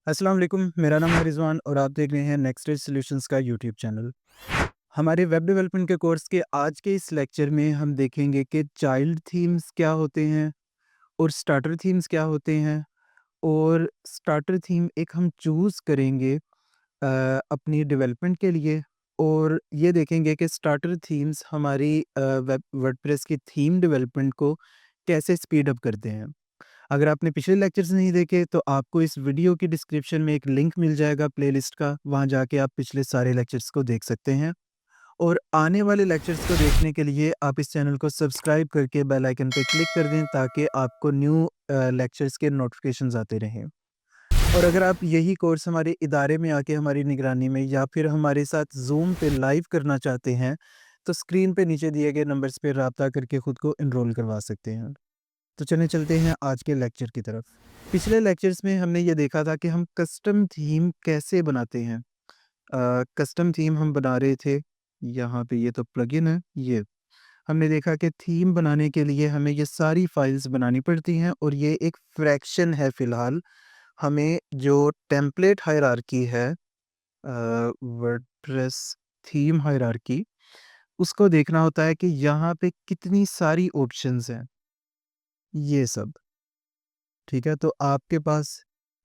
अस्सलाम वालेकुम, मेरा नाम है रिज़वान और आप देख रहे हैं नेक्स्ट एज सॉल्यूशंस का यूट्यूब चैनल। हमारे वेब डेवलपमेंट के कोर्स के आज के इस लेक्चर में हम देखेंगे कि चाइल्ड थीम्स क्या होते हैं और स्टार्टर थीम्स क्या होते हैं और स्टार्टर थीम एक हम चूज़ करेंगे अपनी डेवलपमेंट के लिए और ये देखेंगे कि स्टार्टर थीम्स हमारी वेब वर्डप्रेस की थीम डेवलपमेंट को कैसे स्पीड अप करते हैं। अगर आपने पिछले लेक्चर्स नहीं देखे तो आपको इस वीडियो की डिस्क्रिप्शन में एक लिंक मिल जाएगा प्लेलिस्ट का, वहाँ जाके आप पिछले सारे लेक्चर्स को देख सकते हैं। और आने वाले लेक्चर्स को देखने के लिए आप इस चैनल को सब्सक्राइब करके बेल आइकन पे क्लिक कर दें ताकि आपको न्यू लेक्चर्स के नोटिफिकेशंस आते रहें। और अगर आप यही कोर्स हमारे इदारे में आके हमारी निगरानी में या फिर हमारे साथ ज़ूम पे लाइव करना चाहते हैं, तो स्क्रीन पे नीचे दिए गए नंबर्स पे राब्ता करके खुद को एनरोल करवा सकते हैं। तो चलिए चलते हैं आज के लेक्चर की तरफ। पिछले लेक्चर्स में हमने ये देखा था कि हम कस्टम थीम कैसे बनाते हैं। कस्टम थीम हम बना रहे थे, यहाँ पे ये तो प्लगइन है ये। हमने देखा कि थीम बनाने के लिए हमें ये सारी फाइल्स बनानी पड़ती हैं और ये एक फ्रैक्शन है फ़िलहाल। हमें जो टेम्पलेट हायरार्की है वर्डप्रेस थीम हायरार्की, उसको देखना होता है कि यहाँ पे कितनी सारी ऑप्शंस हैं, ये सब। ठीक है, तो आपके पास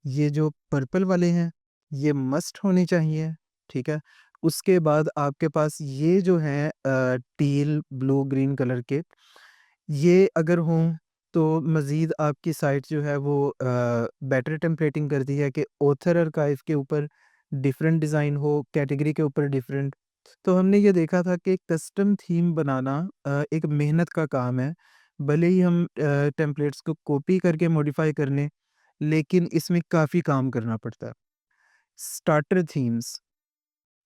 ये जो पर्पल वाले हैं, ये मस्ट होने चाहिए, ठीक है? उसके बाद आपके पास ये जो हैं टील, ब्लू, ग्रीन कलर के, ये अगर हों, तो मज़ीद आपकी साइट जो है वो बेटर टेम्पलेटिंग करती है कि ऑथर आर्काइव के ऊपर डिफरेंट डिज़ाइन हो, कैटेगरी के ऊपर डिफरेंट। तो हमने ये देखा था कि कस्टम थीम बनाना एक मेहनत का काम है। भले ही हम टेम्पलेट्स को कॉपी करके मॉडिफ़ाई कर लें, लेकिन इसमें काफ़ी काम करना पड़ता है। स्टार्टर थीम्स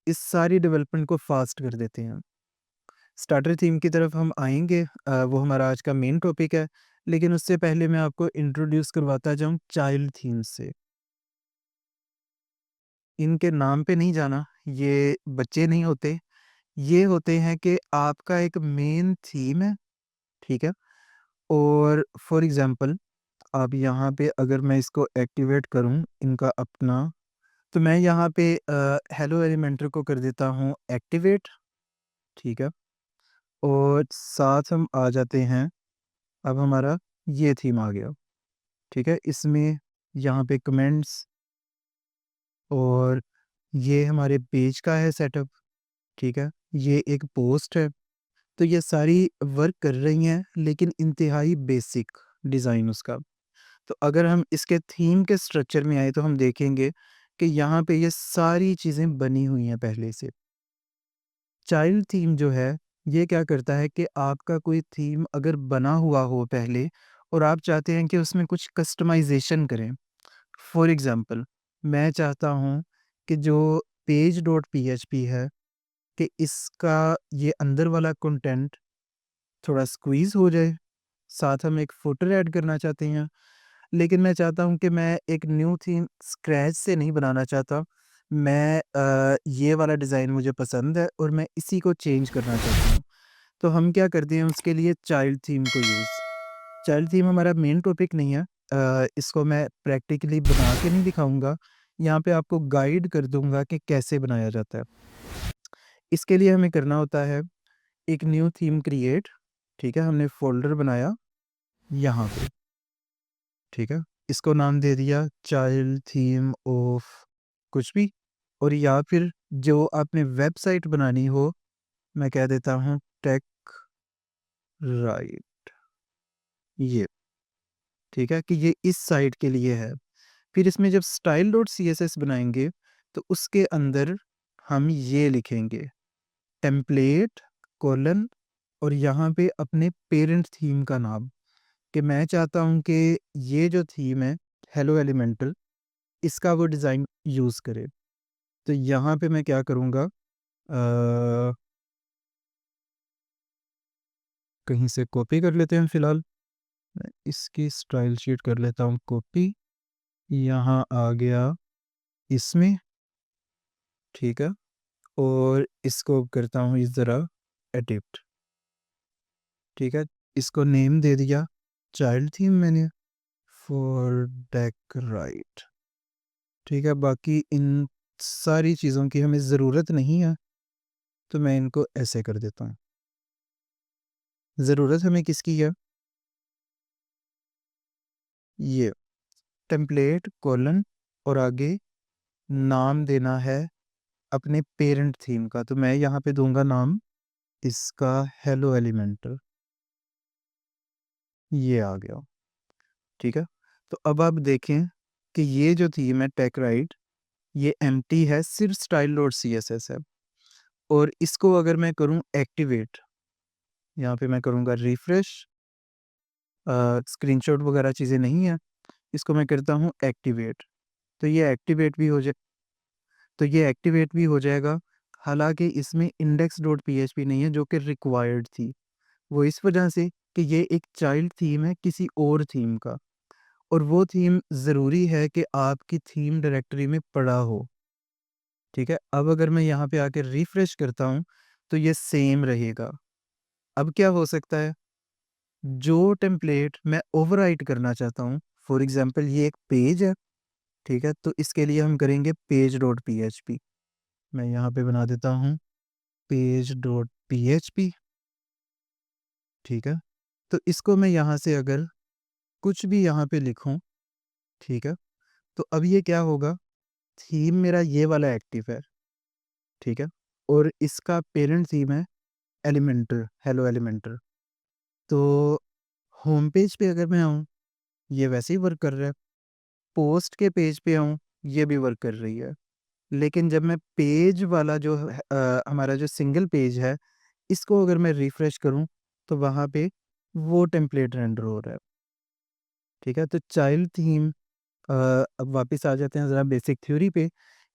इस सारी डेवलपमेंट को फ़ास्ट कर देते हैं। स्टार्टर थीम की तरफ हम आएँगे, वो हमारा आज का मेन टॉपिक है, लेकिन उससे पहले मैं आपको इंट्रोड्यूस करवाता जाऊँ चाइल्ड थीम्स से। इनके नाम पे नहीं जाना, ये बच्चे नहीं होते, ये होते हैं कि आपका एक मेन थीम है, ठीक है? और फॉर एग्ज़ाम्पल अब यहाँ पे अगर मैं इसको एक्टिवेट करूँ इनका अपना, तो मैं यहाँ पे हेलो एलिमेंटर को कर देता हूँ एक्टिवेट, ठीक है? और साथ हम आ जाते हैं, अब हमारा ये थीम आ गया, ठीक है? इसमें यहाँ पे कमेंट्स और ये हमारे पेज का है सेटअप, ठीक है? ये एक पोस्ट है, तो ये सारी वर्क कर रही हैं लेकिन इंतहाई बेसिक डिज़ाइन उसका। तो अगर हम इसके थीम के स्ट्रक्चर में आए तो हम देखेंगे कि यहाँ पे ये सारी चीज़ें बनी हुई हैं पहले से। चाइल्ड थीम जो है, ये क्या करता है कि आपका कोई थीम अगर बना हुआ हो पहले और आप चाहते हैं कि उसमें कुछ कस्टमाइज़ेशन करें। फॉर एग्ज़ाम्पल मैं चाहता हूँ कि जो पेज डॉट पीएचपी है कि इसका ये अंदर वाला कंटेंट थोड़ा स्क्वीज़ हो जाए, साथ हम एक फुटर ऐड करना चाहते हैं। लेकिन मैं चाहता हूँ कि मैं एक न्यू थीम स्क्रैच से नहीं बनाना चाहता। मैं ये वाला डिज़ाइन मुझे पसंद है और मैं इसी को चेंज करना चाहता हूँ। तो हम क्या करते हैं उसके लिए चाइल्ड थीम को यूज़। चाइल्ड थीम हमारा मेन टॉपिक नहीं है। इसको मैं प्रैक्टिकली बना के नहीं दिखाऊँगा। यहाँ पे आपको गाइड कर दूँगा कि कैसे बनाया जाता है। इसके लिए हमें करना होता है एक न्यू थीम क्रिएट, ठीक है? हमने फ़ोल्डर बनाया यहाँ पे, ठीक है? इसको नाम दे दिया चाइल्ड थीम ऑफ कुछ भी, और या फिर जो आपने वेबसाइट बनानी हो, मैं कह देता हूँ टेक राइट, ये, ठीक है? कि ये इस साइट के लिए है। फिर इसमें जब स्टाइल डॉट सीएसएस बनाएँगे, तो उसके अंदर हम ये लिखेंगे टेम्पलेट कोलन और यहाँ पे अपने पेरेंट थीम का नाम, कि मैं चाहता हूँ कि ये जो थीम है, हेलो एलिमेंटल, इसका वो डिज़ाइन यूज़ करे। तो यहाँ पे मैं क्या करूँगा, कहीं से कॉपी कर लेते हैं फ़िलहाल। मैं इसकी स्टाइल शीट कर लेता हूँ कॉपी, यहाँ आ गया इसमें, ठीक है? और इसको करता हूँ इस तरह एडिट, ठीक है? इसको नेम दे दिया चाइल्ड थीम मैंने फॉर डेक राइट, ठीक है? बाकी इन सारी चीज़ों की हमें ज़रूरत नहीं है, तो मैं इनको ऐसे कर देता हूँ। ज़रूरत हमें किसकी है? ये टेम्पलेट कोलन और आगे नाम देना है अपने पेरेंट थीम का, तो मैं यहाँ पे दूँगा नाम इसका हेलो एलिमेंटर, ये आ गया, ठीक है? तो अब आप देखें कि ये जो थीम है टेकराइट, ये एम्प्टी है, सिर्फ़ स्टाइल डॉट सीएसएस है और इसको अगर मैं करूँ एक्टिवेट, यहाँ पे मैं करूँगा रिफ्रेश, स्क्रीनशॉट वगैरह चीज़ें नहीं हैं, इसको मैं करता हूँ एक्टिवेट, तो ये एक्टिवेट भी हो जाए तो ये एक्टिवेट भी हो जाएगा। हालाँकि इसमें इंडेक्स डॉट पीएचपी नहीं है जो कि रिक्वायर्ड थी। वो इस वजह से कि ये एक चाइल्ड थीम है किसी और थीम का और वो थीम ज़रूरी है कि आपकी थीम डायरेक्टरी में पड़ा हो, ठीक है? अब अगर मैं यहाँ पे आके रिफ्रेश करता हूँ, तो ये सेम रहेगा। अब क्या हो सकता है? जो टेम्पलेट मैं ओवरराइट करना चाहता हूँ, फॉर एग्ज़ाम्पल ये एक पेज है, ठीक है? तो इसके लिए हम करेंगे पेज डॉट पीएचपी। मैं यहाँ पे बना देता हूँ पेज डॉट पीएचपी, ठीक है? तो इसको मैं यहाँ से अगर कुछ भी यहाँ पे लिखूँ, ठीक है? तो अब ये क्या होगा, थीम मेरा ये वाला एक्टिव है, ठीक है? और इसका पेरेंट थीम है एलिमेंटर, हेलो एलिमेंटर। तो होम पेज पे अगर मैं आऊँ, ये वैसे ही वर्क कर रहा है। पोस्ट के पेज पे आऊँ, ये भी वर्क कर रही है। लेकिन जब मैं पेज वाला जो हमारा जो सिंगल पेज है, इसको अगर मैं रिफ्रेश करूँ, तो वहाँ पे वो टेम्पलेट रेंडर हो रहा है, ठीक है? तो चाइल्ड थीम अब वापस आ जाते हैं ज़रा बेसिक थ्योरी पे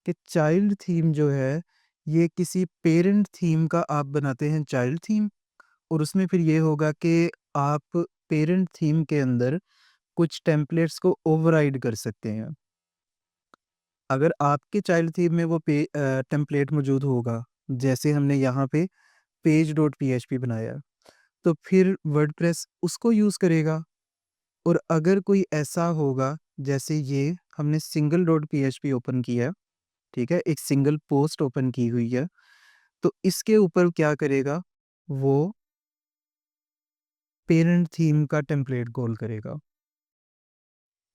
कि चाइल्ड थीम जो है, ये किसी पेरेंट थीम का आप बनाते हैं चाइल्ड थीम और उसमें फिर ये होगा कि आप पेरेंट थीम के अंदर कुछ टेम्पलेट्स को ओवरराइड कर सकते हैं। अगर आपके चाइल्ड थीम में वो टेम्पलेट मौजूद होगा, जैसे हमने यहाँ पे पेज डॉट पीएचपी बनाया, तो फिर वर्डप्रेस उसको यूज़ करेगा और अगर कोई ऐसा होगा, जैसे ये हमने सिंगल डॉट पीएचपी ओपन किया है, ठीक है? एक सिंगल पोस्ट ओपन की हुई है, तो इसके ऊपर क्या करेगा, वो पेरेंट थीम का टेम्पलेट कॉल करेगा,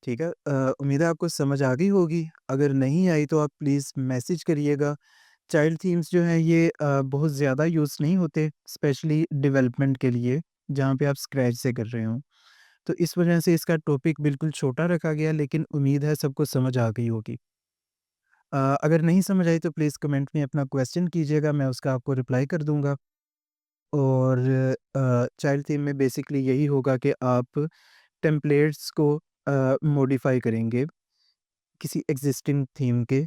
ठीक है? उम्मीद है आपको समझ आ गई होगी, अगर नहीं आई तो आप प्लीज़ मैसेज करिएगा। चाइल्ड थीम्स जो हैं ये बहुत ज़्यादा यूज़ नहीं होते, स्पेशली डेवलपमेंट के लिए, जहाँ पे आप स्क्रैच से कर रहे हों। तो इस वजह से इसका टॉपिक बिल्कुल छोटा रखा गया, लेकिन उम्मीद है सबको समझ आ गई होगी। अगर नहीं समझ आई तो प्लीज़ कमेंट में अपना क्वेश्चन कीजिएगा, मैं उसका आपको रिप्लाई कर दूँगा। और चाइल्ड थीम में बेसिकली यही होगा कि आप टेम्पलेट्स को मॉडिफ़ाई करेंगे किसी एक्सिस्टिंग थीम के,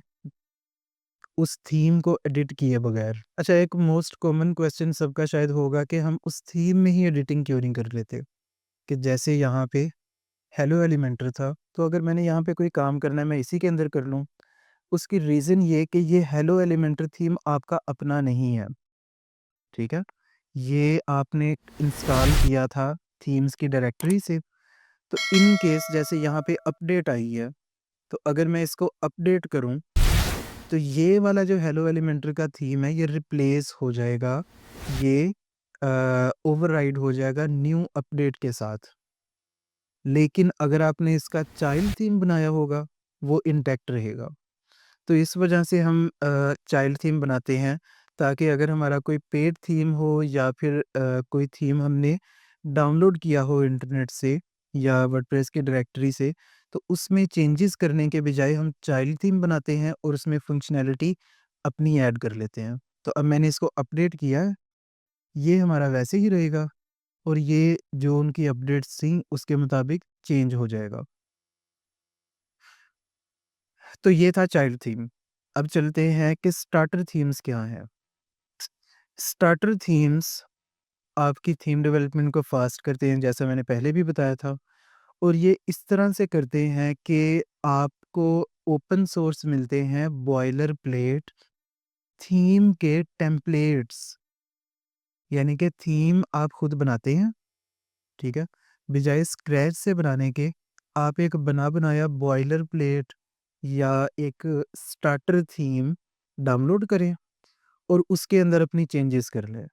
उस थीम को एडिट किए बगैर। अच्छा, एक मोस्ट कॉमन क्वेश्चन सबका शायद होगा कि हम उस थीम में ही एडिटिंग क्यों नहीं कर लेते? कि जैसे यहाँ पे हेलो एलिमेंटर था, तो अगर मैंने यहाँ पे कोई काम करना है मैं इसी के अंदर कर लूँ। उसकी रीज़न ये कि ये हेलो एलिमेंटर थीम आपका अपना नहीं है, ठीक है? ये आपने इंस्टॉल किया था थीम्स की डायरेक्टरी से। तो इन केस जैसे यहाँ पे अपडेट आई है, तो अगर मैं इसको अपडेट करूँ, तो ये वाला जो हेलो एलिमेंटर का थीम है, ये रिप्लेस हो जाएगा, ये ओवरराइड हो जाएगा न्यू अपडेट के साथ। लेकिन अगर आपने इसका चाइल्ड थीम बनाया होगा, वो इंटैक्ट रहेगा। तो इस वजह से हम चाइल्ड थीम बनाते हैं, ताकि अगर हमारा कोई पेड थीम हो या फिर कोई थीम हमने डाउनलोड किया हो इंटरनेट से या वर्डप्रेस की डायरेक्टरी से, तो उसमें चेंजेस करने के बजाय हम चाइल्ड थीम बनाते हैं और उसमें फंक्शनैलिटी अपनी ऐड कर लेते हैं। तो अब मैंने इसको अपडेट किया है, ये हमारा वैसे ही रहेगा और ये जो उनकी अपडेट्स थी उसके मुताबिक चेंज हो जाएगा। तो ये था चाइल्ड थीम। अब चलते हैं कि स्टार्टर थीम्स क्या हैं? स्टार्टर थीम्स आपकी थीम डेवलपमेंट को फ़ास्ट करते हैं, जैसा मैंने पहले भी बताया था, और ये इस तरह से करते हैं कि आपको ओपन सोर्स मिलते हैं बॉयलर प्लेट थीम के टेम्पलेट्स, यानी कि थीम आप खुद बनाते हैं, ठीक है? बजाय स्क्रैच से बनाने के, आप एक बना बनाया बॉयलर प्लेट या एक स्टार्टर थीम डाउनलोड करें और उसके अंदर अपनी चेंजेस कर लें।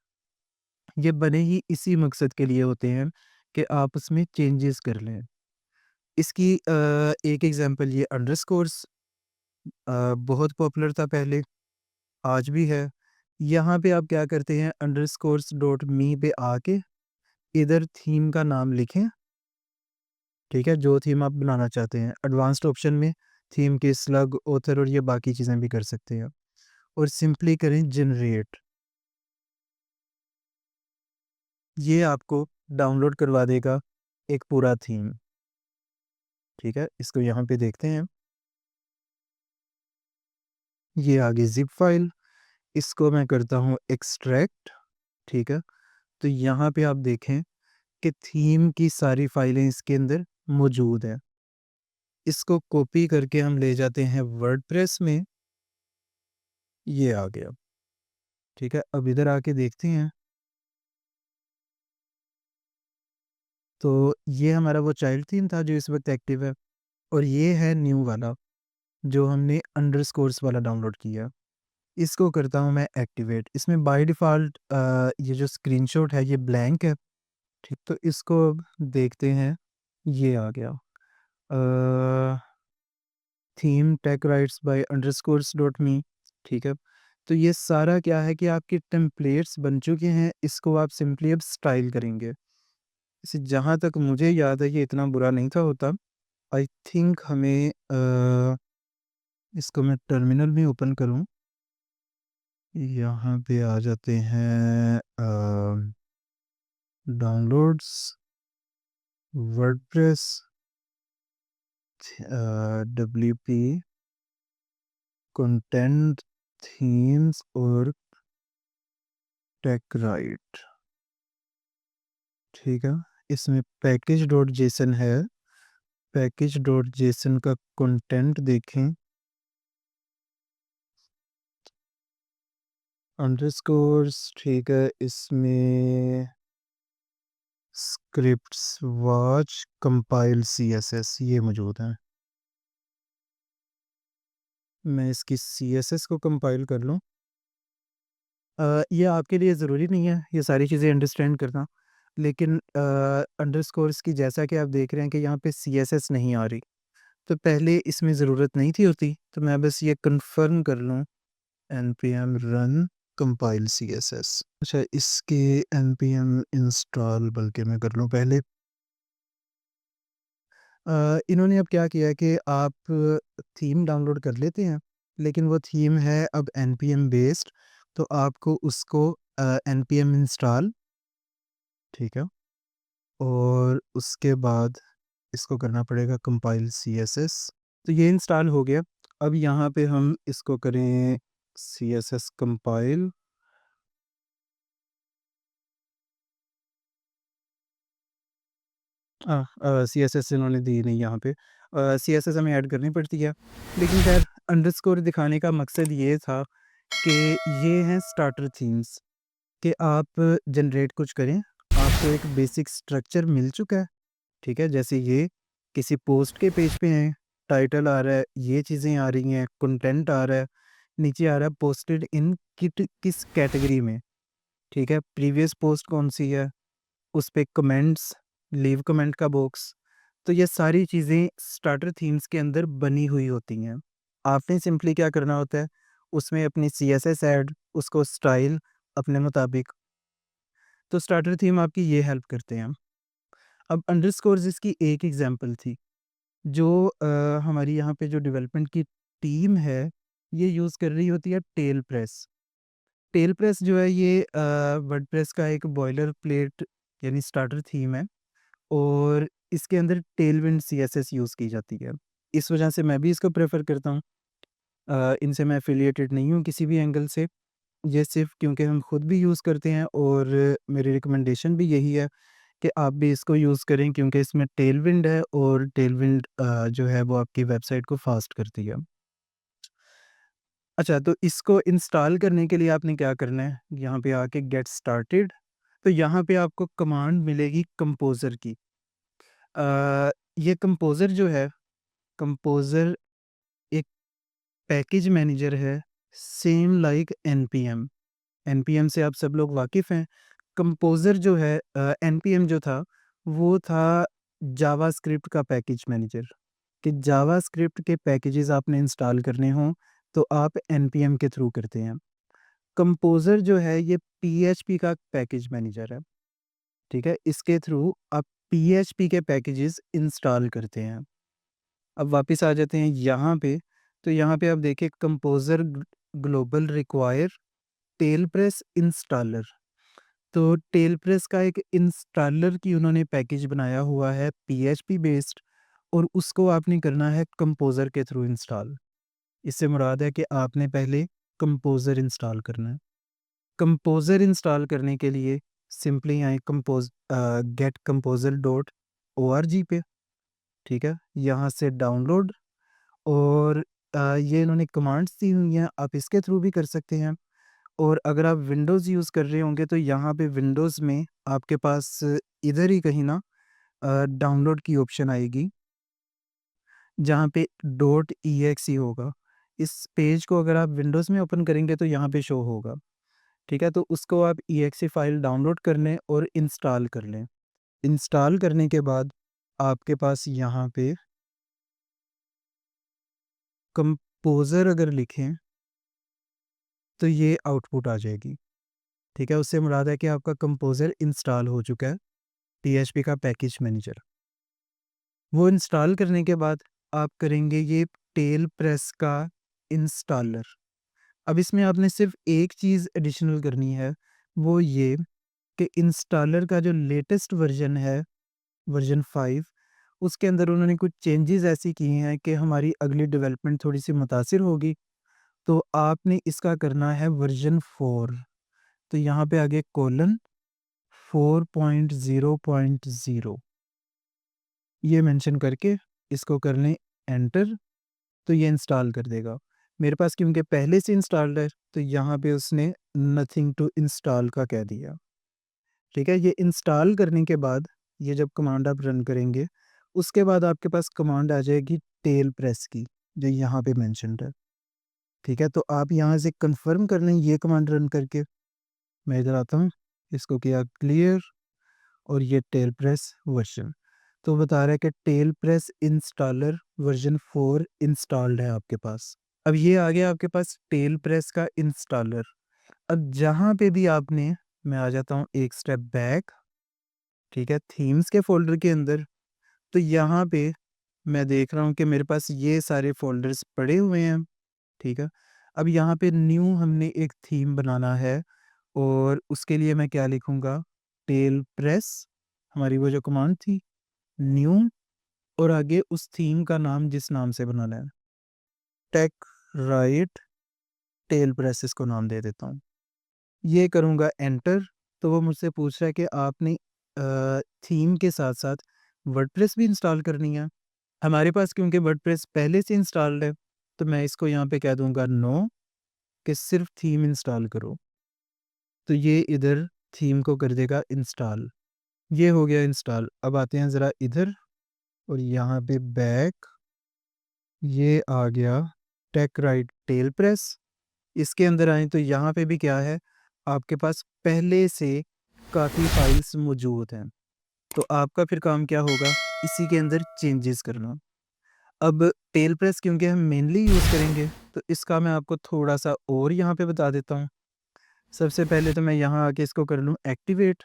ये बने ही इसी मकसद के लिए होते हैं कि आप उसमें चेंजेस कर लें। इसकी एक एग्ज़ाम्पल ये अंडरस्कोर्स बहुत पॉपुलर था पहले, आज भी है। यहाँ पे आप क्या करते हैं अंडरस्कोर्स डॉट मी पे आके इधर थीम का नाम लिखें, ठीक है? जो थीम आप बनाना चाहते हैं। एडवांस्ड ऑप्शन में थीम के स्लग, ऑथर और ये बाकी चीज़ें भी कर सकते हैं और सिंपली करें जनरेट। ये आपको डाउनलोड करवा देगा एक पूरा थीम, ठीक है? इसको यहाँ पे देखते हैं। ये आ गई ज़िप फ़ाइल, इसको मैं करता हूँ एक्सट्रैक्ट, ठीक है? तो यहाँ पे आप देखें कि थीम की सारी फाइलें इसके अंदर मौजूद हैं। इसको कॉपी करके हम ले जाते हैं वर्डप्रेस में, ये आ गया, ठीक है? अब इधर आके देखते हैं, तो ये हमारा वो चाइल्ड थीम था जो इस वक़्त एक्टिव है और ये है न्यू वाला, जो हमने अंडरस्कोर्स वाला डाउनलोड किया। इसको करता हूँ मैं एक्टिवेट। इसमें बाय डिफ़ॉल्ट ये जो स्क्रीनशॉट है ये ब्लैंक है, ठीक? तो इसको अब देखते हैं, ये आ गया। Uh, theme tech rights by underscores dot me, ठीक है? तो ये सारा क्या है कि आपके टेम्पलेट्स बन चुके हैं, इसको आप सिंपली अब स्टाइल करेंगे। इसे जहाँ तक मुझे याद है ये इतना बुरा नहीं था होता। आई थिंक हमें इसको मैं टर्मिनल में ओपन करूँ, यहाँ पे आ जाते हैं downloads, WordPress, WP, content, themes और टेक राइट, ठीक है? इसमें पैकेज डॉट जेसन है, पैकेज डॉट जेसन का कंटेंट देखें, अंडरस्कोर्स, ठीक है? इसमें स्क्रिप्ट्स, वॉच, कंपाइल, सीएसएस ये मौजूद हैं। मैं इसकी सीएसएस को कंपाइल कर लूँ। ये आपके लिए ज़रूरी नहीं है ये सारी चीज़ें अंडरस्टैंड करना, लेकिन अंडरस्कोर्स की जैसा कि आप देख रहे हैं कि यहाँ पे सीएसएस नहीं आ रही, तो पहले इसमें ज़रूरत नहीं थी होती, तो मैं बस ये कन्फर्म कर लूँ npm रन कंपाइल सीएसएस। अच्छा, इसके npm इंस्टॉल बल्कि मैं कर लूँ पहले। इन्होंने अब क्या किया है कि आप थीम डाउनलोड कर लेते हैं, लेकिन वो थीम है अब npm बेस्ड, तो आपको उसको npm इंस्टॉल, ठीक है? और उसके बाद इसको करना पड़ेगा कंपाइल सीएसएस। तो ये इंस्टॉल हो गया। अब यहाँ पे हम इसको करें सीएसएस कंपाइल। सीएसएस इन्होंने दी नहीं यहाँ पे। सीएसएस हमें ऐड करनी पड़ती है। लेकिन ख़ैर अंडरस्कोर दिखाने का मकसद ये था कि ये हैं स्टार्टर थीम्स, कि आप जनरेट कुछ करें, आपको एक बेसिक स्ट्रक्चर मिल चुका है, ठीक है? जैसे ये किसी पोस्ट के पेज पे हैं, टाइटल आ रहा है, ये चीज़ें आ रही हैं, कंटेंट आ रहा है, नीचे आ रहा है पोस्टेड इन किट किस कैटेगरी में, ठीक है? प्रीवियस पोस्ट कौन-सी है, उस पे कमेंट्स, लीव कमेंट का बॉक्स, तो ये सारी चीज़ें स्टार्टर थीम्स के अंदर बनी हुई होती हैं। आपने सिंपली क्या करना होता है, उसमें अपनी सीएसएस ऐड, उसको स्टाइल अपने मुताबिक, तो स्टार्टर थीम आपकी ये हेल्प करते हैं। अब अंडरस्कोर्स इसकी एक एग्ज़ाम्पल थी। जो हमारी यहाँ पे जो डेवलपमेंट की टीम है, ये यूज़ कर रही होती है टेल प्रेस। टेल प्रेस जो है ये वर्डप्रेस का एक बॉयलर प्लेट यानी स्टार्टर थीम है और इसके अंदर टेलविंड सीएसएस यूज़ की जाती है। इस वजह से मैं भी इसको प्रेफ़र करता हूँ। इनसे मैं एफ़िलिएटेड नहीं हूँ किसी भी एंगल से। ये सिर्फ़ क्योंकि हम खुद भी यूज़ करते हैं और मेरी रिकमेंडेशन भी यही है कि आप भी इसको यूज़ करें क्योंकि इसमें टेलविंड है और टेलविंड जो है वो आपकी वेबसाइट को फ़ास्ट करती है। अच्छा, तो इसको इंस्टॉल करने के लिए आपने क्या करना है, यहाँ पे आके गेट स्टार्टेड, तो यहाँ पे आपको कमांड मिलेगी कंपोज़र की। ये कंपोज़र जो है, कंपोज़र एक पैकेज मैनेजर है सेम लाइक एनपीएम। एनपीएम से आप सब लोग वाकिफ़ हैं। कंपोज़र जो है एनपीएम जो था, वो था जावास्क्रिप्ट का पैकेज मैनेजर, कि जावास्क्रिप्ट के पैकेजेज़ आपने इंस्टॉल करने हों, तो आप एनपीएम के थ्रू करते हैं। कंपोज़र जो है ये पीएचपी का पैकेज मैनेजर है, ठीक है? इसके थ्रू आप पीएचपी के पैकेजेज़ इंस्टॉल करते हैं। अब वापस आ जाते हैं यहाँ पे, तो यहाँ पे आप देखिए कंपोज़र ग्लोबल रिक्वायर टेलप्रेस इंस्टॉलर। तो टेलप्रेस का एक इंस्टॉलर की उन्होंने पैकेज बनाया हुआ है पीएचपी बेस्ड, और उसको आपने करना है कंपोज़र के थ्रू इंस्टॉल। इससे मुराद है कि आपने पहले कंपोज़र इंस्टॉल करना है। कंपोज़र इंस्टॉल करने के लिए सिंपली आएँ गेट कंपोज़र डॉट ओआरजी पे, ठीक है? यहाँ से डाउनलोड, और ये इन्होंने कमांड्स दी हुई हैं, आप इसके थ्रू भी कर सकते हैं। और अगर आप विंडोज़ यूज़ कर रहे होंगे तो यहाँ पे विंडोज़ में आपके पास इधर ही कहीं ना डाउनलोड की ऑप्शन आएगी, जहाँ पे डॉट ईएक्सई होगा। इस पेज को अगर आप विंडोज़ में ओपन करेंगे तो यहाँ पे शो होगा, ठीक है? तो उसको आप ईएक्सई फ़ाइल डाउनलोड कर लें और इंस्टॉल कर लें। इंस्टॉल करने के बाद आपके पास यहाँ पे कंपोज़र अगर लिखें, तो ये आउटपुट आ जाएगी, ठीक है? उससे मुराद है कि आपका कंपोज़र इंस्टॉल हो चुका है, पीएचपी का पैकेज मैनेजर। वो इंस्टॉल करने के बाद आप करेंगे ये टेल प्रेस का इंस्टॉलर। अब इसमें आपने सिर्फ़ एक चीज़ एडिशनल करनी है, वो ये कि इंस्टॉलर का जो लेटेस्ट वर्ज़न है, वर्ज़न 5, उसके अंदर उन्होंने कुछ चेंजेज़ ऐसी किए हैं कि हमारी अगली डेवलपमेंट थोड़ी-सी मुतासिर होगी। तो आपने इसका करना है वर्ज़न 4। तो यहाँ पे आगे कोलन 4.0.0 ये मेंशन करके इसको कर लें एंटर, तो ये इंस्टॉल कर देगा। मेरे पास क्योंकि पहले से इंस्टॉल्ड है, तो यहाँ पे उसने नथिंग टू इंस्टॉल का कह दिया, ठीक है? ये इंस्टॉल करने के बाद ये जब कमांड आप रन करेंगे, उसके बाद आपके पास कमांड आ जाएगी टेल प्रेस की, जो यहाँ पे मेंशन्ड है, ठीक है? तो आप यहाँ से कन्फर्म कर लें ये कमांड रन करके। मैं इधर आता हूँ, इसको किया क्लियर, और ये टेल प्रेस वर्जन, तो बता रहा है कि TailPress installer version 4 installed है आपके पास। अब ये आ गया आपके पास टेल प्रेस का इंस्टॉलर। अब जहाँ पे भी आपने, मैं आ जाता हूँ एक स्टेप बैक, ठीक है? थीम्स के फ़ोल्डर के अंदर, तो यहाँ पे मैं देख रहा हूँ कि मेरे पास ये सारे फ़ोल्डर्स पड़े हुए हैं, ठीक है? अब यहाँ पे न्यू हमने एक थीम बनाना है, और उसके लिए मैं क्या लिखूँगा? टेल प्रेस, हमारी वो जो कमांड थी, न्यू, और आगे उस थीम का नाम जिस नाम से बनाना है, टेक राइट टेल प्रेस इसको नाम दे देता हूँ। ये करूँगा एंटर, तो वो मुझसे पूछ रहा है कि आपने थीम के साथ-साथ वर्डप्रेस भी इंस्टॉल करनी है। हमारे पास क्योंकि वर्डप्रेस पहले से इंस्टॉल्ड है, तो मैं इसको यहाँ पे कह दूँगा नो, कि सिर्फ़ थीम इंस्टॉल करो। तो ये इधर थीम को कर देगा इंस्टॉल। ये हो गया इंस्टॉल। अब आते हैं ज़रा इधर, और यहाँ पे बैक, ये आ गया टेक राइट टेल प्रेस। इसके अंदर आएँ तो यहाँ पे भी क्या है, आपके पास पहले से काफ़ी फाइल्स मौजूद हैं। तो आपका फिर काम क्या होगा, इसी के अंदर चेंजेस करना। अब टेल प्रेस क्योंकि हम मेनली यूज़ करेंगे, तो इसका मैं आपको थोड़ा-सा और यहाँ पे बता देता हूँ। सबसे पहले तो मैं यहाँ आके इसको कर लूँ एक्टिवेट,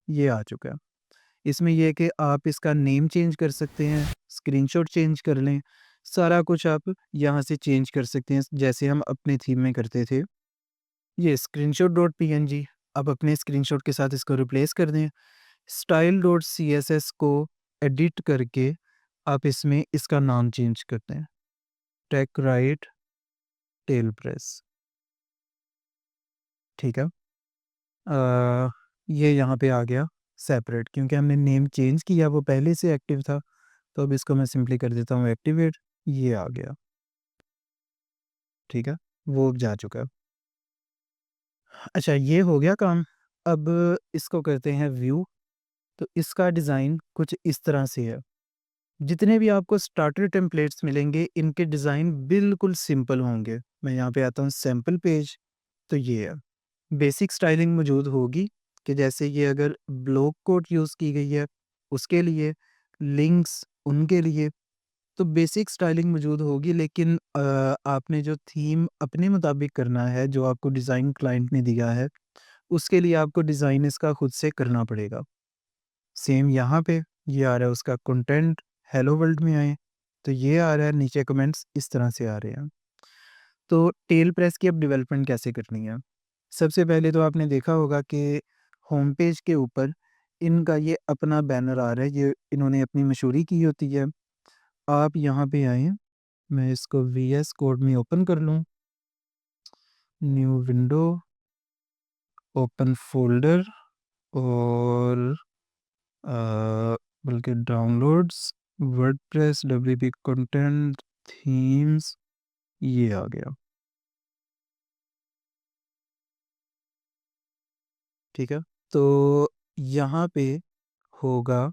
ये आ चुका है। इसमें ये है कि आप इसका नेम चेंज कर सकते हैं, स्क्रीनशॉट चेंज कर लें, सारा कुछ आप यहाँ से चेंज कर सकते हैं, जैसे हम अपने थीम में करते थे। ये स्क्रीनशॉट डॉट पीएनजी, आप अपने स्क्रीनशॉट के साथ इसको रिप्लेस कर दें। स्टाइल डॉट सीएसएस को एडिट करके आप इसमें इसका नाम चेंज करते हैं, टेक राइट टेल प्रेस, ठीक है? ये यहाँ पे आ गया सेपरेट, क्योंकि हमने नेम चेंज किया, वो पहले से एक्टिव था, तो अब इसको मैं सिंपली कर देता हूँ एक्टिवेट, ये आ गया, ठीक है? वो जा चुका है। अच्छा, ये हो गया काम। अब इसको करते हैं व्यू, तो इसका डिज़ाइन कुछ इस तरह से है। जितने भी आपको स्टार्टर टेम्पलेट्स मिलेंगे, इनके डिज़ाइन बिल्कुल सिंपल होंगे। मैं यहाँ पे आता हूँ सैंपल पेज, तो ये है। बेसिक स्टाइलिंग मौजूद होगी कि जैसे ये अगर ब्लॉक कोट यूज़ की गई है, उसके लिए, लिंक्स उनके लिए, तो बेसिक स्टाइलिंग मौजूद होगी, लेकिन आपने जो थीम अपने मुताबिक करना है, जो आपको डिज़ाइन क्लाइंट ने दिया है, उसके लिए आपको डिज़ाइन इसका खुद से करना पड़ेगा। सेम यहाँ पे ये आ रहा है उसका कंटेंट, हेलो वर्ल्ड में आएँ, तो ये आ रहा है, नीचे कमेंट्स इस तरह से आ रहे हैं। तो टेल प्रेस की अब डेवलपमेंट कैसे करनी है? सबसे पहले तो आपने देखा होगा कि होम पेज के ऊपर इनका ये अपना बैनर आ रहा है, ये इन्होंने अपनी मशहूरी की होती है। आप यहाँ पे आएँ, मैं इसको वीएस कोड में ओपन कर लूँ, न्यू विंडो, ओपन फ़ोल्डर और बल्कि downloads, WordPress, WP content, themes, ये आ गया, ठीक है? तो यहाँ पे होगा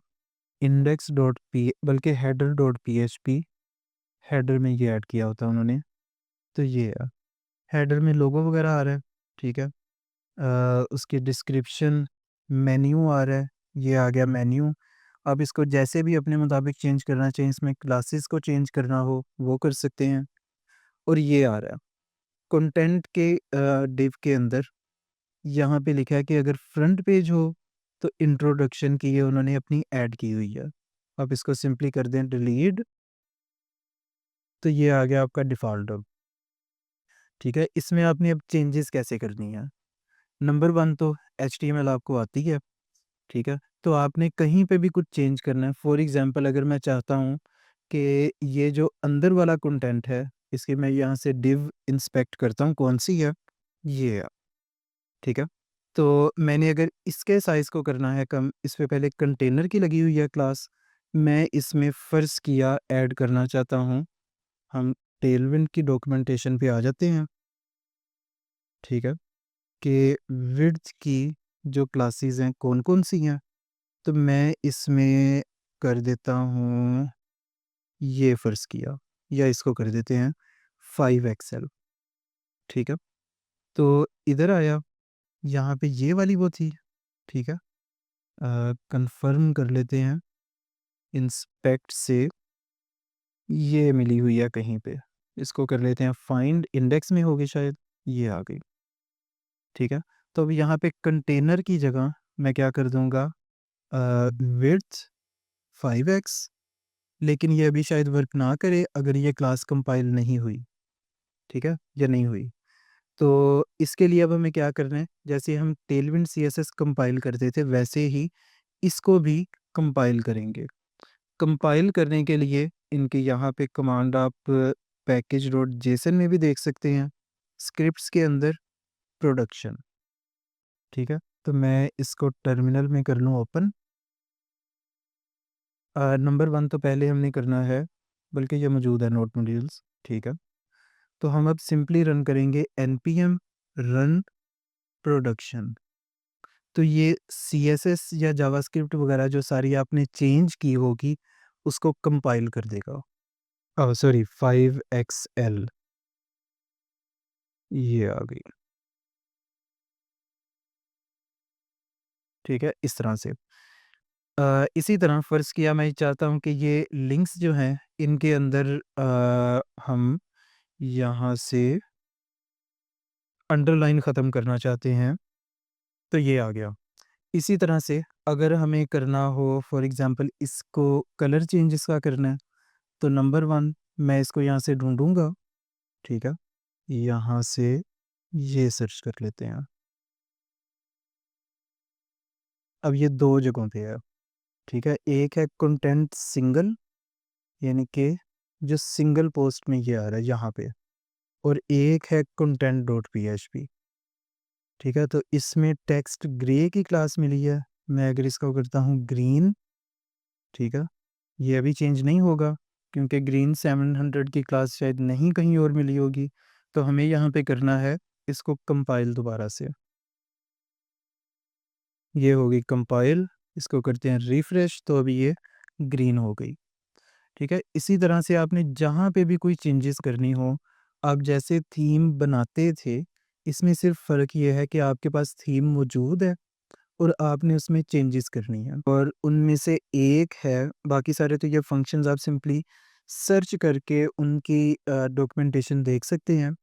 इंडेक्स डॉट पी बल्कि हेडर डॉट पीएचपी, हेडर में ये ऐड किया होता है उन्होंने, तो ये है। हेडर में लोगो वगैरह आ रहा है, ठीक है? उसकी डिस्क्रिप्शन, मेन्यू आ रहा है, ये आ गया मेन्यू। आप इसको जैसे भी अपने मुताबिक चेंज करना चाहें, इसमें क्लासेस को चेंज करना हो, वो कर सकते हैं। और ये आ रहा है, कंटेंट के डिव के अंदर यहाँ पे लिखा है कि अगर फ्रंट पेज हो, तो इंट्रोडक्शन की ये उन्होंने अपनी ऐड की हुई है। आप इसको सिंपली कर दें डिलीट, तो ये आ गया आपका डिफ़ॉल्ट अब, ठीक है? इसमें आपने अब चेंजेस कैसे करनी है? नंबर 1 तो एचटीएमएल आपको आती है, ठीक है? तो आपने कहीं पे भी कुछ चेंज करना है, फॉर एग्ज़ाम्पल अगर मैं चाहता हूँ कि ये जो अंदर वाला कंटेंट है, इसकी मैं यहाँ से डिव इंस्पेक्ट करता हूँ, कौन-सी है? ये है, ठीक है? तो मैंने अगर इसके साइज़ को करना है कम, इस पे पहले कंटेनर की लगी हुई है क्लास, मैं इसमें फ़र्ज़ किया ऐड करना चाहता हूँ, हम टेलविंड की डॉक्यूमेंटेशन पे आ जाते हैं, ठीक है? कि विड्थ की जो क्लासेस हैं कौन-कौन सी हैं, तो मैं इसमें कर देता हूँ, ये फ़र्ज़ किया, या इसको कर देते हैं 5 एक्सेल, ठीक है? तो इधर आया, यहाँ पे ये वाली वो थी, ठीक है? कन्फर्म कर लेते हैं, इंस्पेक्ट से ये मिली हुई है कहीं पे, इसको कर लेते हैं फाइंड, इंडेक्स में होगी शायद, ये आ गई, ठीक है? तो अब यहाँ पे कंटेनर की जगह मैं क्या कर दूँगा, विड्थ 5x, लेकिन ये अभी शायद वर्क ना करे अगर ये क्लास कंपाइल नहीं हुई, ठीक है? या नहीं हुई। तो इसके लिए अब हमें क्या करना है, जैसे हम टेलविंड सीएसएस कंपाइल करते थे, वैसे ही इसको भी कंपाइल करेंगे। कंपाइल करने के लिए इनके यहाँ पे कमांड आप पैकेज डॉट जेसन में भी देख सकते हैं, स्क्रिप्ट्स के अंदर प्रोडक्शन, ठीक है? तो मैं इसको टर्मिनल में कर लूँ ओपन। नंबर 1 तो पहले हमने करना है, बल्कि ये मौजूद है नोट मॉड्यूल्स, ठीक है? तो हम अब सिंपली रन करेंगे npm रन प्रोडक्शन। तो ये सीएसएस या जावास्क्रिप्ट वगैरह जो सारी आपने चेंज की होगी, उसको कंपाइल कर देगा। ओह सॉरी, 5xl, ये आ गई, ठीक है? इस तरह से। इसी तरह फ़र्ज़ किया मैं चाहता हूँ कि ये लिंक्स जो हैं, इनके अंदर हम यहाँ से अंडरलाइन ख़त्म करना चाहते हैं, तो ये आ गया। इसी तरह से अगर हमें करना हो, फॉर एग्ज़ाम्पल इसको कलर चेंज इसका करना है, तो नंबर 1 मैं इसको यहाँ से ढूँढूँगा, ठीक है? यहाँ से ये सर्च कर लेते हैं। अब ये 2 जगहों पे है, ठीक है? एक है कंटेंट सिंगल, यानी कि जो सिंगल पोस्ट में ये आ रहा है यहाँ पे, और एक है कंटेंट डॉट पीएचपी, ठीक है? तो इसमें टेक्स्ट ग्रे की क्लास मिली है, मैं अगर इसको करता हूँ ग्रीन, ठीक है? ये अभी चेंज नहीं होगा क्योंकि ग्रीन 700 की क्लास शायद नहीं कहीं और मिली होगी, तो हमें यहाँ पे करना है इसको कंपाइल दोबारा से। ये होगी कंपाइल, इसको करते हैं रिफ्रेश, तो अभी ये ग्रीन हो गई। ठीक है? इसी तरह से आपने जहाँ पे भी कोई चेंजेस करनी हो, आप जैसे थीम बनाते थे, इसमें सिर्फ़ फ़र्क ये है कि आपके पास थीम मौजूद है और आपने उसमें चेंजेस करनी है और उनमें से एक है, बाकी सारे तो ये फंक्शंस आप सिंपली सर्च करके उनकी डॉक्यूमेंटेशन देख सकते हैं।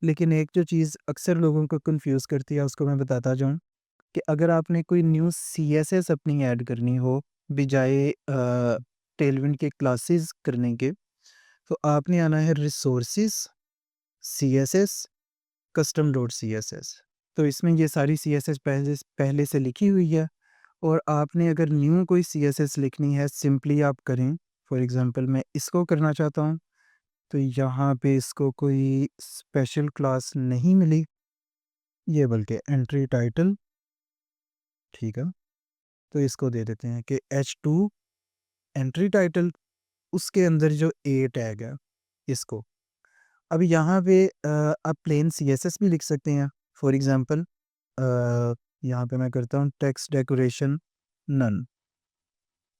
लेकिन एक जो चीज़ अक्सर लोगों को कन्फ्यूज़ करती है, उसको मैं बताता जाऊँ कि अगर आपने कोई न्यू सीएसएस अपनी ऐड करनी हो, बजाए टेलविंड के क्लासेस करने के, तो आपने आना है resources, CSS, custom dot CSS. तो इसमें ये सारी सीएसएस पहले पहले से लिखी हुई है और आपने अगर न्यू कोई सीएसएस लिखनी है, सिंपली आप करें। फॉर एग्ज़ाम्पल मैं इसको करना चाहता हूँ, तो यहाँ पे इसको कोई स्पेशल क्लास नहीं मिली, ये बल्कि एंट्री टाइटल, ठीक है? तो इसको दे देते हैं कि H2 एंट्री टाइटल, उसके अंदर जो ए टैग है, इसको। अब यहाँ पे आप प्लेन सीएसएस भी लिख सकते हैं। फॉर एग्ज़ाम्पल यहाँ पे मैं करता हूँ टेक्स्ट डेकोरेशन नन,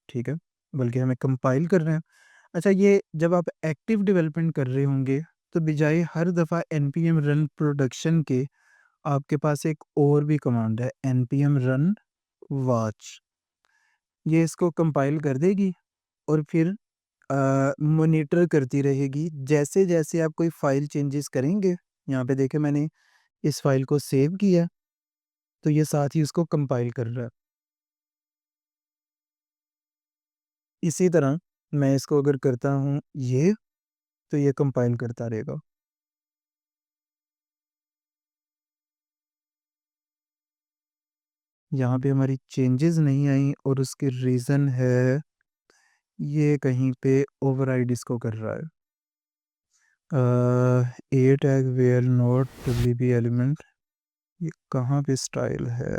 ठीक है? बल्कि हमें कंपाइल कर रहे हैं। अच्छा, ये जब आप एक्टिव डेवलपमेंट कर रहे होंगे, तो बजाय हर दफ़ा npm रन प्रोडक्शन के, आपके पास एक और भी कमांड है npm रन वॉच। ये इसको कंपाइल कर देगी और फिर मॉनिटर करती रहेगी। जैसे-जैसे आप कोई फ़ाइल चेंजेस करेंगे, यहाँ पे देखें मैंने इस फ़ाइल को सेव किया, तो ये साथ ही उसको कंपाइल कर रहा है। इसी तरह मैं इसको अगर करता हूँ ये, तो ये कंपाइल करता रहेगा। यहाँ पे हमारी चेंजेस नहीं आई और उसकी रीज़न है, ये कहीं पे ओवरराइड इसको कर रहा है। A tag where not WP element, ये कहाँ पे स्टाइल है?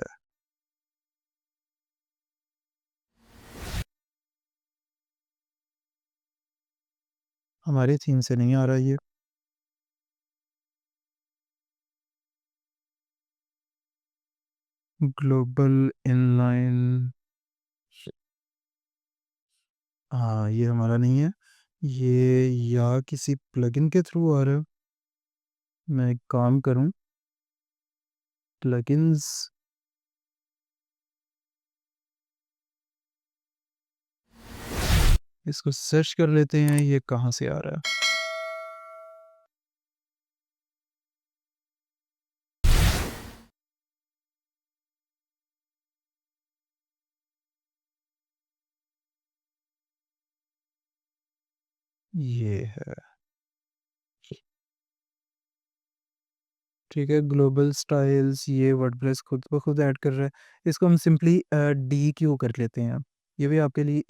हमारे थीम से नहीं आ रहा ये। ग्लोबल इनलाइन, हाँ, ये हमारा नहीं है। ये या किसी प्लगइन के थ्रू आ रहा है। मैं एक काम करूँ, प्लगइन्स, इसको सर्च कर लेते हैं, ये कहाँ से आ रहा है? ये है, ठीक है। ग्लोबल स्टाइल्स, ये वर्डप्रेस खुद ब खुद ऐड कर रहा है। इसको हम सिंपली डीक्यू कर लेते हैं। ये भी आपके लिए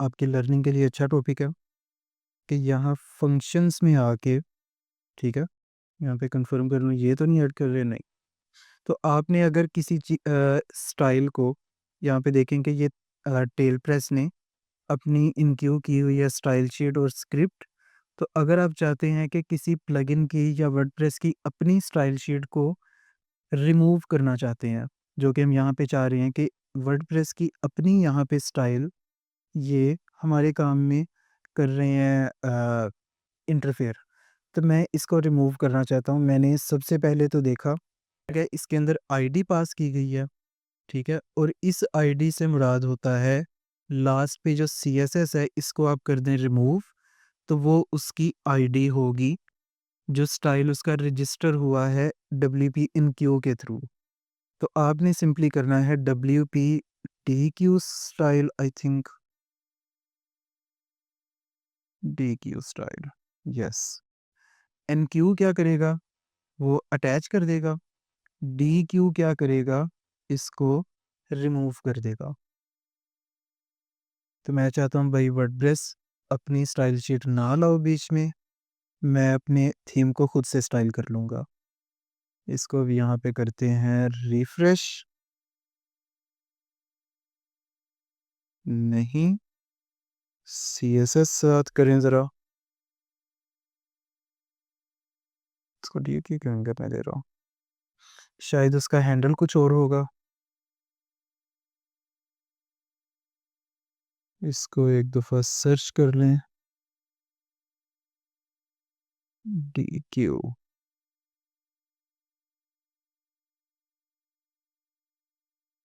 आपकी लर्निंग के लिए अच्छा टॉपिक है कि यहाँ फंक्शंस में आके, ठीक है, यहाँ पे कंफर्म कर लूँ, ये तो नहीं ऐड कर रहे, नहीं। तो आपने अगर किसी स्टाइल को, यहाँ पे देखें कि ये टेल प्रेस ने अपनी इनक्यू की हुई है स्टाइल शीट और स्क्रिप्ट। तो अगर आप चाहते हैं कि किसी प्लगइन की या वर्डप्रेस की अपनी स्टाइल शीट को रिमूव करना चाहते हैं, जो कि हम यहाँ पे चाह रहे हैं कि वर्डप्रेस की अपनी यहाँ पे स्टाइल, ये हमारे काम में कर रहे हैं इंटरफेयर, तो मैं इसको रिमूव करना चाहता हूँ। मैंने सबसे पहले तो देखा कि इसके अंदर आईडी पास की गई है, ठीक है? और इस आईडी से मुराद होता है लास्ट पे जो सीएसएस है, इसको आप कर दें रिमूव, तो वो उसकी आईडी होगी, जो स्टाइल उसका रजिस्टर हुआ है डब्ल्यूपी इनक्यू के थ्रू। तो आपने सिंपली करना है WP dequeue style, I think dequeue style, yes. Enqueue क्या करेगा? वो अटैच कर देगा। डीक्यू क्या करेगा? इसको रिमूव कर देगा। तो मैं चाहता हूँ भाई वर्डप्रेस अपनी स्टाइल शीट ना लाओ बीच में, मैं अपने थीम को खुद से स्टाइल कर लूँगा। इसको भी यहाँ पे करते हैं रिफ्रेश, नहीं, सीएसएस साथ करें ज़रा, इसको डी क्यों कहेंगे, मैं दे रहा हूँ, शायद उसका हैंडल कुछ और होगा। इसको एक दफ़ा सर्च कर लें। DQ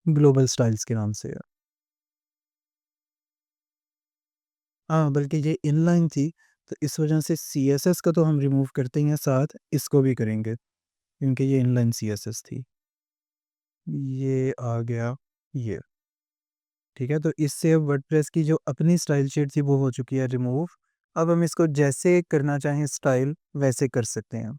ग्लोबल स्टाइल्स के नाम से है। हाँ, बल्कि ये इनलाइन थी, तो इस वजह से सीएसएस का तो हम रिमूव करते ही हैं, साथ इसको भी करेंगे, क्योंकि ये इनलाइन सीएसएस थी। ये आ गया ये, ठीक है? तो इससे वर्डप्रेस की जो अपनी स्टाइल शीट थी, वो हो चुकी है रिमूव। अब हम इसको जैसे करना चाहें स्टाइल, वैसे कर सकते हैं।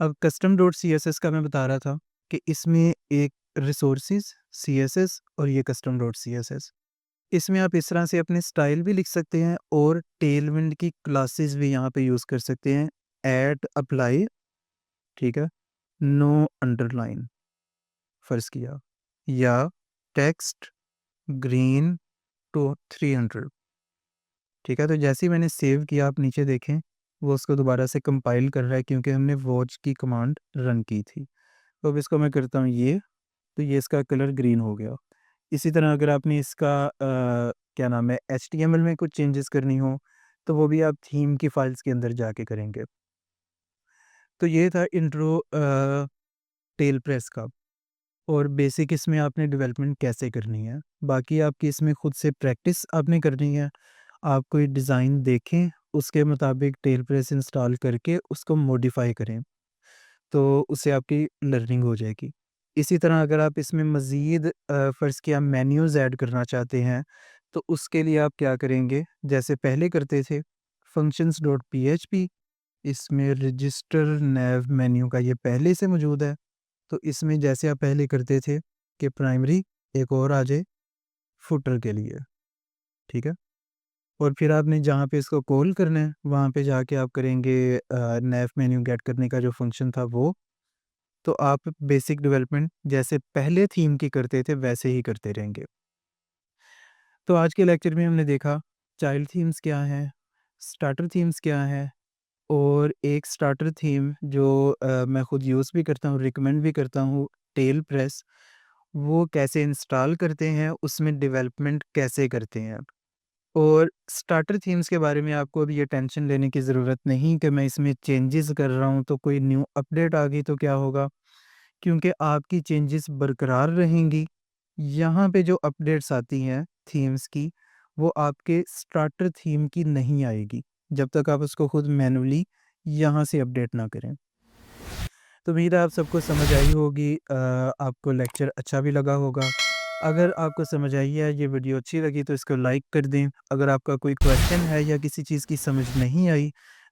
अब कस्टम डॉट सीएसएस का मैं बता रहा था कि इसमें एक रिसोर्सेज़, सीएसएस और ये कस्टम डॉट सीएसएस। इसमें आप इस तरह से अपने स्टाइल भी लिख सकते हैं और टेलविंड की क्लासेस भी यहाँ पे यूज़ कर सकते हैं। ऐट अप्लाई, ठीक है? नो अंडरलाइन फ़र्ज़ किया, या टेक्स्ट ग्रीन टू 300, ठीक है? तो जैसे ही मैंने सेव किया, आप नीचे देखें, वो उसको दोबारा से कंपाइल कर रहा है, क्योंकि हमने वॉच की कमांड रन की थी। तो अब इसको मैं करता हूँ ये, तो ये इसका कलर ग्रीन हो गया। इसी तरह अगर आपने इसका क्या नाम है, एचटीएमएल में कुछ चेंजेस करनी हो, तो वो भी आप थीम की फाइल्स के अंदर जाके करेंगे। तो ये था इंट्रो टेल प्रेस का, और बेसिक इसमें आपने डेवलपमेंट कैसे करनी है। बाकी आपकी इसमें खुद से प्रैक्टिस आपने करनी है। आप कोई डिज़ाइन देखें, उसके मुताबिक टेल प्रेस इंस्टॉल करके उसको मॉडिफ़ाई करें, तो उससे आपकी लर्निंग हो जाएगी। इसी तरह अगर आप इसमें मज़ीद फ़र्ज़ किया मेन्यूज़ ऐड करना चाहते हैं, तो उसके लिए आप क्या करेंगे, जैसे पहले करते थे, फंक्शंस डॉट पीएचपी, इसमें रजिस्टर नैव मेन्यू का ये पहले से मौजूद है। तो इसमें जैसे आप पहले करते थे कि प्राइमरी एक और आ जाए फुटर के लिए, ठीक है? और फिर आपने जहाँ पे इसको कॉल करना है, वहाँ पे जाके आप करेंगे नैव मेन्यू गेट करने का जो फंक्शन था वो। तो आप बेसिक डेवलपमेंट जैसे पहले थीम की करते थे, वैसे ही करते रहेंगे। तो आज के लेक्चर में हमने देखा चाइल्ड थीम्स क्या हैं, स्टार्टर थीम्स क्या हैं, और एक स्टार्टर थीम जो मैं खुद यूज़ भी करता हूँ, रिकमेंड भी करता हूँ, टेल प्रेस, वो कैसे इंस्टॉल करते हैं, उसमें डेवलपमेंट कैसे करते हैं। और स्टार्टर थीम्स के बारे में आपको अभी ये टेंशन लेने की ज़रूरत नहीं कि मैं इसमें चेंजेस कर रहा हूँ, तो कोई न्यू अपडेट आ गई तो क्या होगा, क्योंकि आपकी चेंजेस बरकरार रहेंगी। यहाँ पे जो अपडेट्स आती हैं थीम्स की, वो आपके स्टार्टर थीम की नहीं आएगी, जब तक आप उसको खुद मैनुअली यहाँ से अपडेट ना करें। तो उम्मीद है आप सबको समझ आई होगी, आपको लेक्चर अच्छा भी लगा होगा। अगर आपको समझ आई है, ये वीडियो अच्छी लगी, तो इसको लाइक कर दें। अगर आपका कोई क्वेश्चन है या किसी चीज़ की समझ नहीं आई,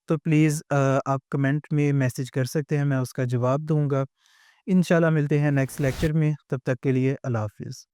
तो प्लीज़ आप कमेंट में मैसेज कर सकते हैं, मैं उसका जवाब दूँगा। इंशाल्लाह मिलते हैं नेक्स्ट लेक्चर में, तब तक के लिए अल्लाह हाफ़िज़।